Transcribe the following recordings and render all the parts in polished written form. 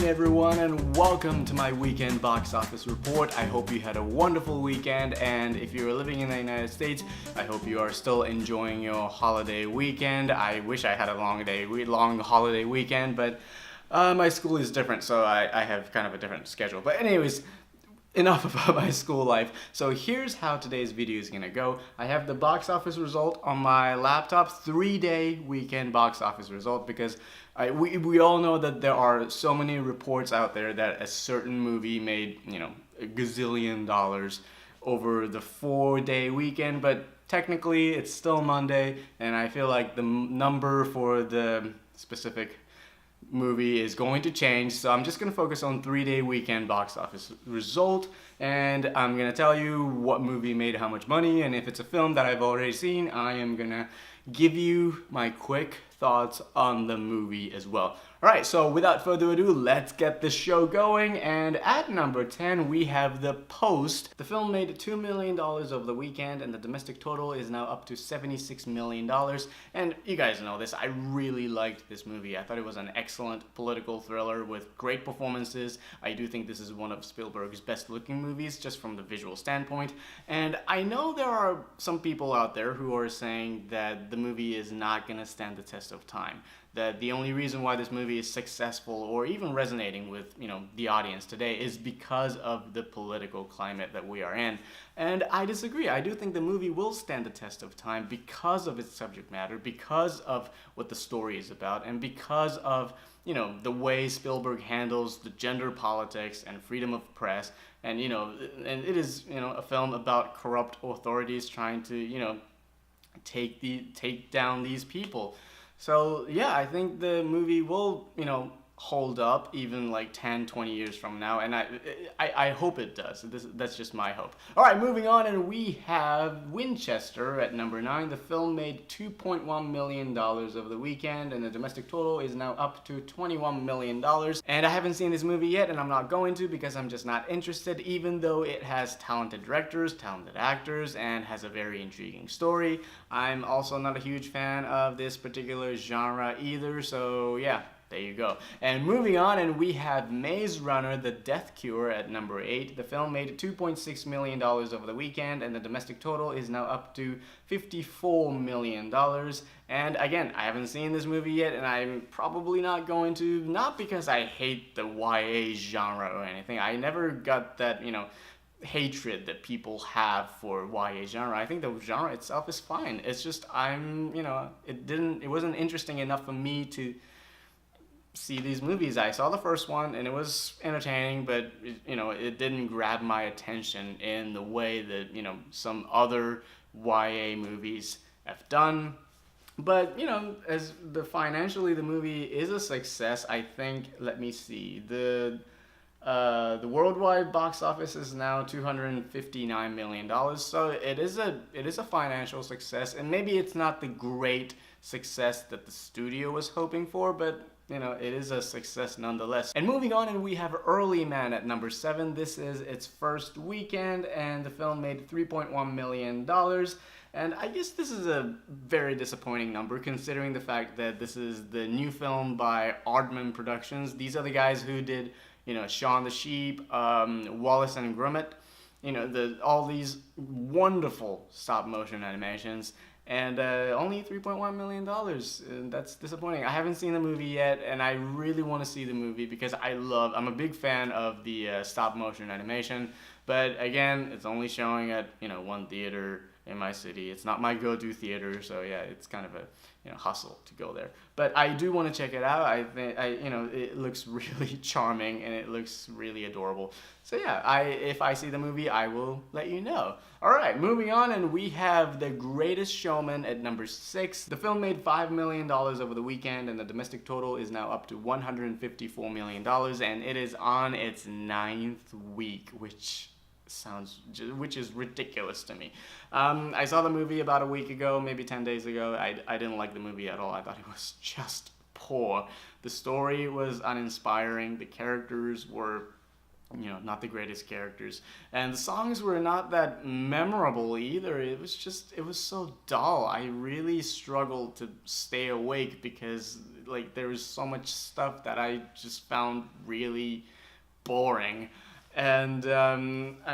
everyone, and welcome to my weekend box office report. I hope you had a wonderful weekend, and if you're living in the United States, I hope you are still enjoying your holiday weekend. I wish I had a long holiday weekend, but my school is different, so I have kind of a different schedule. But anyways, enough about my school life. So here's how today's video is gonna go. I have the box office result on my laptop, 3-day weekend box office result, because we all know that there are so many reports out there that a certain movie made, a gazillion dollars over the 4-day weekend, but technically it's still Monday, and I feel like the number for the specific movie is going to change, so I'm just going to focus on 3-day weekend box office result, and I'm going to tell you what movie made how much money, and if it's a film that I've already seen, I am going to give you my quick thoughts on the movie as well. Alright, so without further ado, let's get the show going, and at number 10 we have The Post. The film made $2 million over the weekend, and the domestic total is now up to $76 million, and you guys know this, I really liked this movie. I thought it was an excellent political thriller with great performances. I do think this is one of Spielberg's best looking movies, just from the visual standpoint, and I know there are some people out there who are saying that the movie is not gonna stand the test of time. That the only reason why this movie is successful or even resonating with, the audience today is because of the political climate that we are in. And I disagree. I do think the movie will stand the test of time because of its subject matter, because of what the story is about, and because of, the way Spielberg handles the gender politics and freedom of press. And, and it is, a film about corrupt authorities trying to, take down these people. So yeah, I think the movie will, hold up even like 10, 20 years from now, and I hope it does. That's just my hope. Alright, moving on, and we have Winchester at number 9. The film made $2.1 million over the weekend, and the domestic total is now up to $21 million. And I haven't seen this movie yet, and I'm not going to because I'm just not interested, even though it has talented directors, talented actors, and has a very intriguing story. I'm also not a huge fan of this particular genre either, so yeah. There you go. And moving on, and we have Maze Runner: The Death Cure at number 8. The film made $2.6 million over the weekend, and the domestic total is now up to $54 million. And again, I haven't seen this movie yet, and I'm probably not going to, not because I hate the YA genre or anything. I never got that, hatred that people have for YA genre. I think the genre itself is fine. It's just it wasn't interesting enough for me to see these movies. I saw the first one and it was entertaining, but it didn't grab my attention in the way that some other YA movies have done. But as financially the movie is a success, I think. Let me see, the worldwide box office is now $259 million, so it is a financial success, and maybe it's not the great success that the studio was hoping for, but it is a success nonetheless. And moving on, and we have Early Man at number 7. This is its first weekend, and the film made $3.1 million. And I guess this is a very disappointing number, considering the fact that this is the new film by Aardman Productions. These are the guys who did, Shaun the Sheep, Wallace and Gromit, all these wonderful stop-motion animations. And only $3.1 million, and that's disappointing. I haven't seen the movie yet, and I really want to see the movie because I'm a big fan of the stop-motion animation, but again, it's only showing at, one theater in my city. It's not my go-to theater, so yeah, it's kind of a hustle to go there. But I do want to check it out. I think it looks really charming and it looks really adorable. So yeah, if I see the movie, I will let you know. All right, moving on, and we have The Greatest Showman at number 6. The film made $5 million over the weekend, and the domestic total is now up to $154 million, and it is on its 9th week, which is ridiculous to me. I saw the movie about a week ago, maybe 10 days ago. I didn't like the movie at all. I thought it was just poor. The story was uninspiring. The characters were not the greatest characters. And the songs were not that memorable either. It was so dull. I really struggled to stay awake because like there was so much stuff that I just found really boring. And I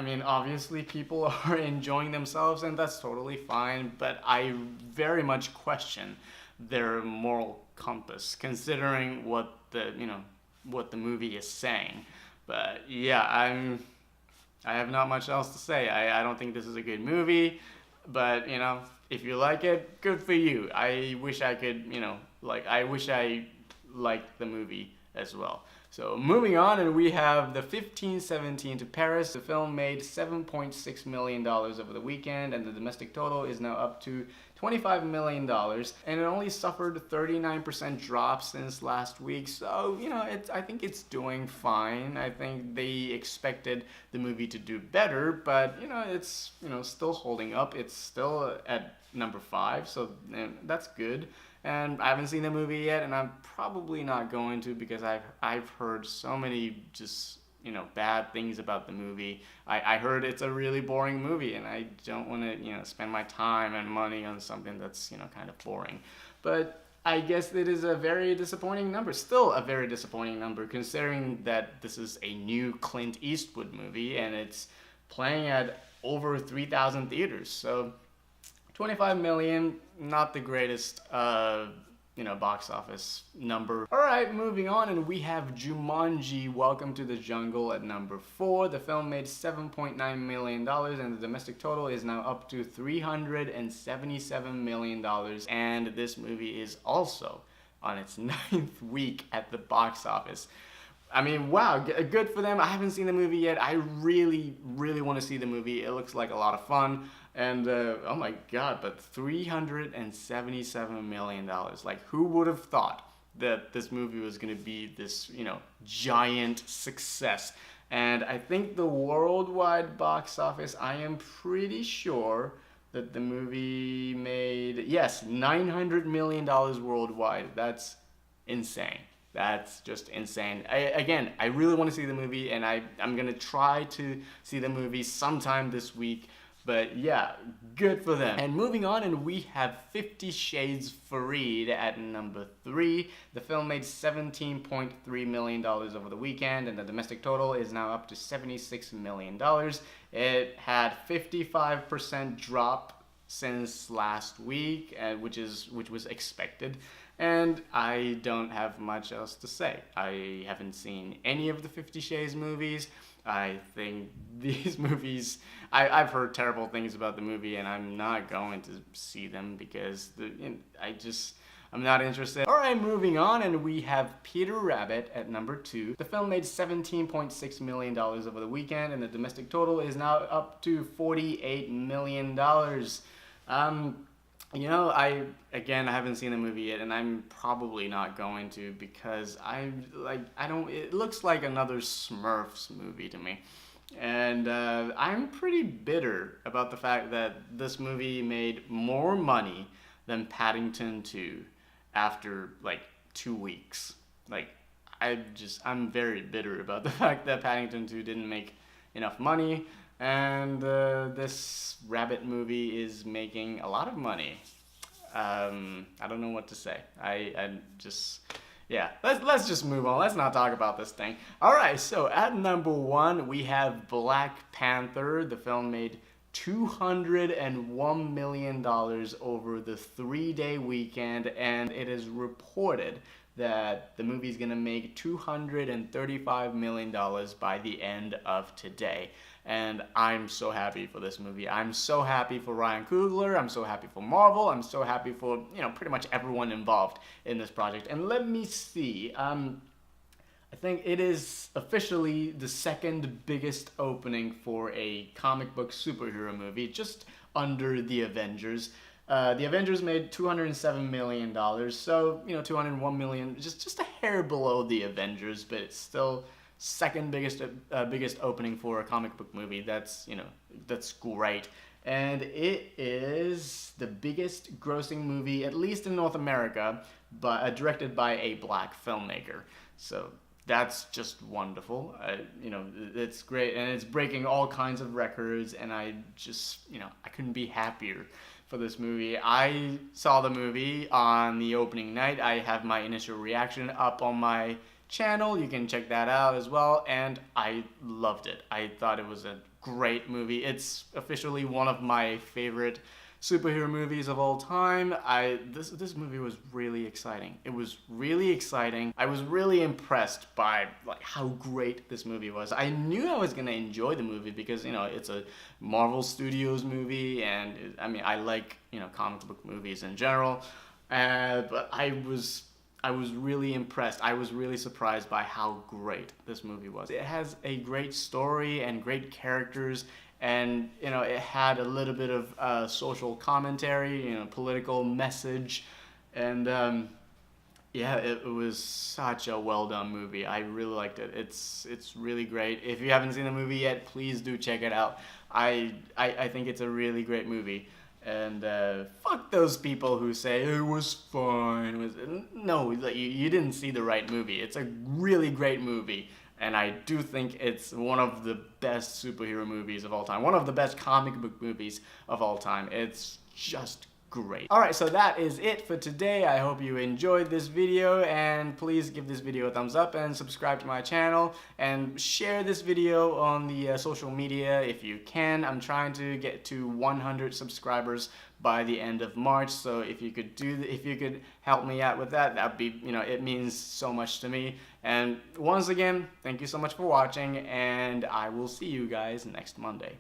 mean, obviously, people are enjoying themselves, and that's totally fine. But I very much question their moral compass, considering what the movie is saying. But yeah, I have not much else to say. I don't think this is a good movie, but if you like it, good for you. I wish I could, I wish I liked the movie as well. So moving on, and we have the 1517 to Paris. The film made $7.6 million over the weekend, and the domestic total is now up to $25 million, and it only suffered a 39% drop since last week. So, I think it's doing fine. I think they expected the movie to do better, but, it's, still holding up. It's still at number 5, so that's good. And I haven't seen the movie yet, and I'm probably not going to because I've heard so many just bad things about the movie. I heard it's a really boring movie, and I don't want to spend my time and money on something that's kind of boring. But I guess it is a very disappointing number. Still a very disappointing number considering that this is a new Clint Eastwood movie and it's playing at over 3,000 theaters. So 25 million, not the greatest, box office number. All right, moving on, and we have Jumanji, Welcome to the Jungle at number 4. The film made $7.9 million, and the domestic total is now up to $377 million. And this movie is also on its 9th week at the box office. I mean, wow, good for them. I haven't seen the movie yet. I really, really want to see the movie. It looks like a lot of fun. And, oh my god, but $377 million. Like, who would have thought that this movie was going to be this, giant success? And I think the worldwide box office, I am pretty sure that the movie made, yes, $900 million worldwide. That's insane. That's just insane. I really want to see the movie, and I'm going to try to see the movie sometime this week. But yeah, good for them. And moving on, and we have 50 Shades Freed at number 3. The film made $17.3 million over the weekend, and the domestic total is now up to $76 million. It had 55% drop since last week, which was expected. And I don't have much else to say. I haven't seen any of the 50 Shades movies. I think these movies, I've heard terrible things about the movie, and I'm not going to see them because I'm not interested. All right, moving on, and we have Peter Rabbit at number 2. The film made $17.6 million over the weekend, and the domestic total is now up to $48 million. I haven't seen the movie yet, and I'm probably not going to because it looks like another Smurfs movie to me. And I'm pretty bitter about the fact that this movie made more money than Paddington 2 after 2 weeks. I'm very bitter about the fact that Paddington 2 didn't make enough money. And this Rabbit movie is making a lot of money. I don't know what to say. Let's just move on. Let's not talk about this thing. All right, so at number 1, we have Black Panther. The film made $201 million over the 3-day weekend, and it is reported that the movie is going to make $235 million by the end of today. And I'm so happy for this movie. I'm so happy for Ryan Coogler. I'm so happy for Marvel. I'm so happy for, pretty much everyone involved in this project. And let me see. I think it is officially the second biggest opening for a comic book superhero movie, just under The Avengers. The Avengers made $207 million, so, $201 million, just a hair below The Avengers, but it's still second biggest opening for a comic book movie. That's great. And it is the biggest grossing movie, at least in North America, but directed by a black filmmaker. So that's just wonderful. You know, it's great, and it's breaking all kinds of records, and I just, you know, I couldn't be happier for this movie. I saw the movie on the opening night. I have my initial reaction up on my channel. You can check that out as well, and I loved it. I thought it was a great movie. It's officially one of my favorite superhero movies of all time. This movie was really exciting. It was really exciting. I was really impressed by like how great this movie was. I knew I was gonna enjoy the movie because, you know, it's a Marvel Studios movie, and I mean, I like, you know, comic book movies in general, but I was really impressed. I was really surprised by how great this movie was. It has a great story and great characters, and, you know, it had a little bit of social commentary, you know, political message, and yeah, it was such a well done movie. I really liked it. It's really great. If you haven't seen the movie yet, please do check it out. I think it's a really great movie. And fuck those people who say it was fun. No, you didn't see the right movie. It's a really great movie, and I do think it's one of the best superhero movies of all time. One of the best comic book movies of all time. It's just great. Alright, so that is it for today. I hope you enjoyed this video, and please give this video a thumbs up and subscribe to my channel, and share this video on the social media if you can. I'm trying to get to 100 subscribers by the end of March, so if you could help me out with that, that'd be, you know, it means so much to me. And once again, thank you so much for watching, and I will see you guys next Monday.